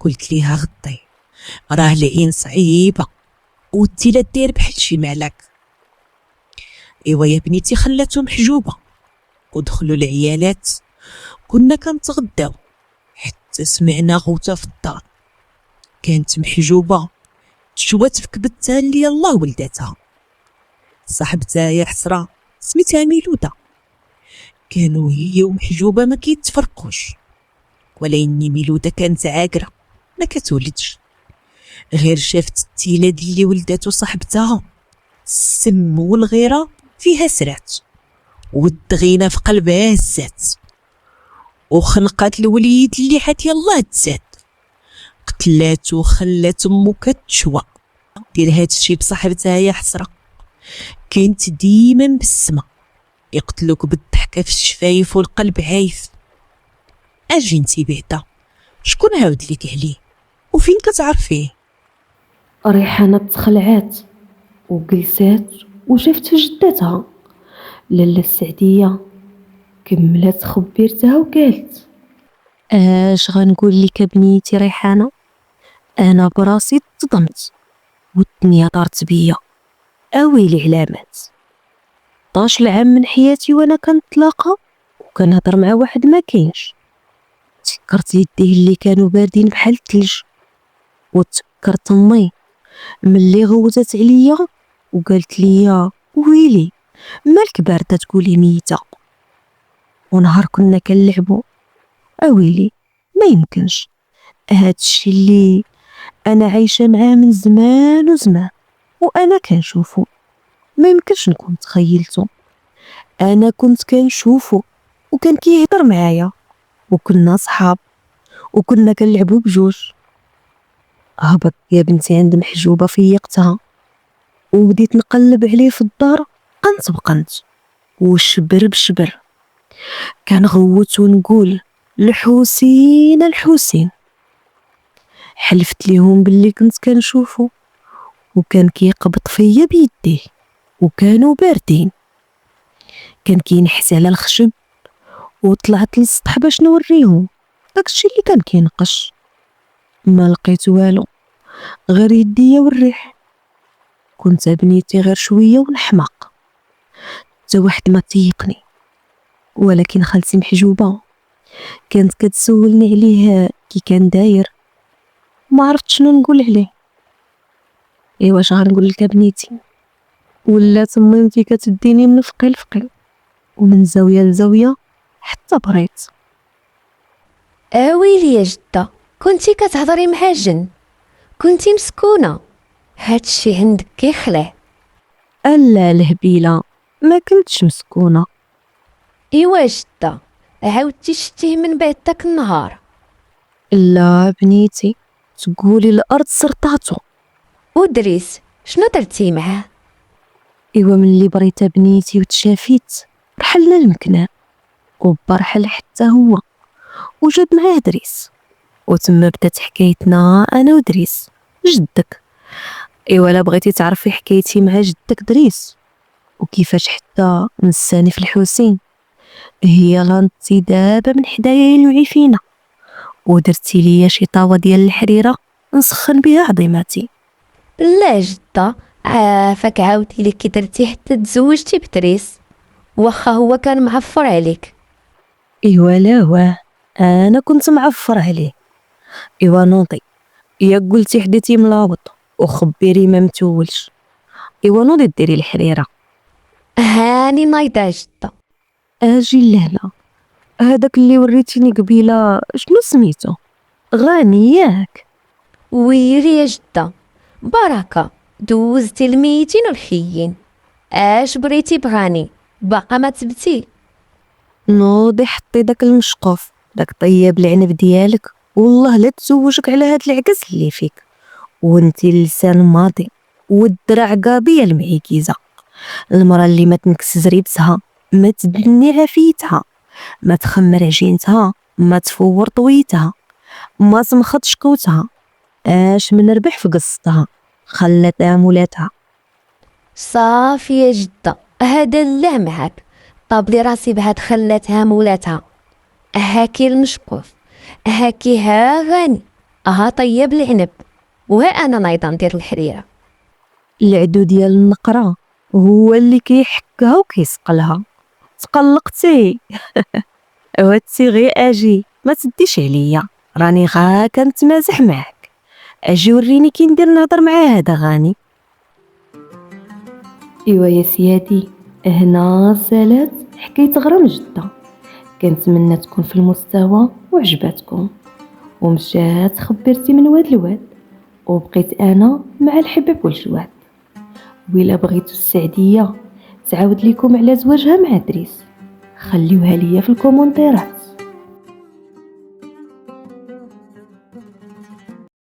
قلت ليها غطي، راه العين صعيبه والتيله داير بحال شي معلك. ايوا يا بنيتي خلاتهم حجوبة، ودخلوا العيالات كنا كنتغداو حتى سمعنا غوتة في الدار، كانت محجوبة تشوات في كبتها اللي يلاه ولداتها. صاحبتها يا حسرة سميتها ميلودة، كانوا هي ومحجوبة ما كيتفرقوش، ولكن ميلودة كانت عاقرة ما كتولدش، غير شافت التيلاد اللي ولداتو صاحبتها السم والغيرة فيها سرات، والدغينة في قلبها هزات، وخنقات الوليد اللي حات يلاه تزاد، قتلاتو خلات امو كتشوى. دير هادشي بصاحبتها يا حسرة، كنت ديما بالسما يقتلوك بالضحكة في الشفايف والقلب عايف. اجي انتي بعدا شكون عاود ليك عليه وفين كتعرفيه؟ ريحانة تخلعات وجلسات وشفت جدتها. لاله السعدية كملت خبيرتها وقالت: اش غنقول لك بنيتي ريحانة، انا براسي تصدمت والدنيا دارت بيا. اويلي علامات 12 عام من حياتي وانا كنتلاقى وكنهضر مع واحد ما كاينش. تفكرت يديه اللي كانوا باردين بحال الثلج، وتفكرت امي ملي غوتت عليا وقالت لي: ويلي مالك بارده تقولي ميته. ونهار كنا كنلعبوا اويلي ما يمكنش هادشي اللي انا عايشه معاه من زمان وزمان وانا كنشوفو، ما يمكنش نكون تخيلته. انا كنت كنشوفو وكان كيهضر معايا وكنا صحاب وكنا كنلعبوا بجوج. هبط يا بنتي عند محجوبه فيقتها وبديت نقلب عليه في الدار، قنت بقنت وشبر بشبر كنغوت ونقول: الحسين الحسين. حلفت ليهم باللي كنت كنشوفو وكان كيقبض فيا بيديه وكانوا باردين. كان كينحس على الخشب وطلعت للسطح باش نوريهم داكشي اللي كان كينقش. ما لقيت والو غير يديا والريح. كنت بنيتي غير شويه ونحماق، حتى واحد ما تيقني. ولكن خالتي محجوبه كانت كتسولني عليه كي كان داير، ما عرفت شنو نقول عليه. ايوا اش غنقول لك بنيتي، ولات مامتي كتديني من فقي لفقي ومن زاويه لزاويه حتى بريت. اويلي يا جدة، كنتي كتهضري مع جن، كنتي مسكونة، هادشي عندك كيخلع. الا الهبيله ما كنتش مسكونه. ايوا جدة، عاودتي شتيه من بعد داك النهار؟ لا بنيتي، تقولي الارض سرطاتو. ودريس شنو درتي معاه؟ ايوا ملي بريتها بنيتي وتشافيت رحلنا لمكنان وبرحل حتى هو وجاب معاه دريس، وتما بدات حكايتنا انا ودريس جدك. ايوا لا بغيتي تعرفي حكايتي مع جدك دريس وكيفاش حتى نساني في الحسين، هي لانتي دابا من حدايا يلوعي فينا ودرتي ليا شي طاوه ديال الحريره نسخن بها عظيماتي. لا جدة، عافاك عاودتي لي كي درتي حتى تزوجتي بدريس، واخا هو كان معفر عليك. ايوا لا واه انا كنت معفر عليه. ايوا نوضي، يا قلتي حديتي ملابط وخبيري ما متولش. ايوا نوضي ديري الحريره. هاني نايضة جدة. اجي لهنا، هذاك اللي وريتيني قبيله شنو سميتو؟ غاني ياك؟ ويلي يا جدة، بركة دوزتي الميتين والخيين، اش بريتي بغاني باقا ما تبتي؟ نوضي حطي داك المشقوف، داك طياب العنب ديالك، والله لا تزوجك على هاد العكس اللي فيك. وانتي اللسان ماضي والدرع قاضيه المعيكيزه، المراه اللي ما تنكس زريبتها، ما تدني عافيتها، ما تخمر عجينتها، ما تفور طويتها، ما تمخط شكوتها، اش من ربح في قصتها خلاتها مولاتها. صافي يا جدة، هذا لا معاك، طابلي راسي بهاد خلاتها مولاتها. هاكي المشقوف، هاكي ها غاني، ها طيب العنب، وها انا نايضة ندير الحريرة. العدو ديال النقره وهو اللي كيحكها وكيسقلها. تقلقتي؟ وهاتي غير اجي، ما تديش عليا، راني غا كنتمازح معاك. اجي وريني كي ندير نهضر مع هذا غاني. ايوا يا سيادي، هنا سالات حكاية غرام جدة، كنتمنى تكون في المستوى وعجباتكم. ومشات خبرتي من واد لواد، وبقيت انا مع الحباب والجواد. وإلا بغيتو السعدية تعاود ليكم على زواجها مع دريس، خليوها ليا في الكومونتيرات.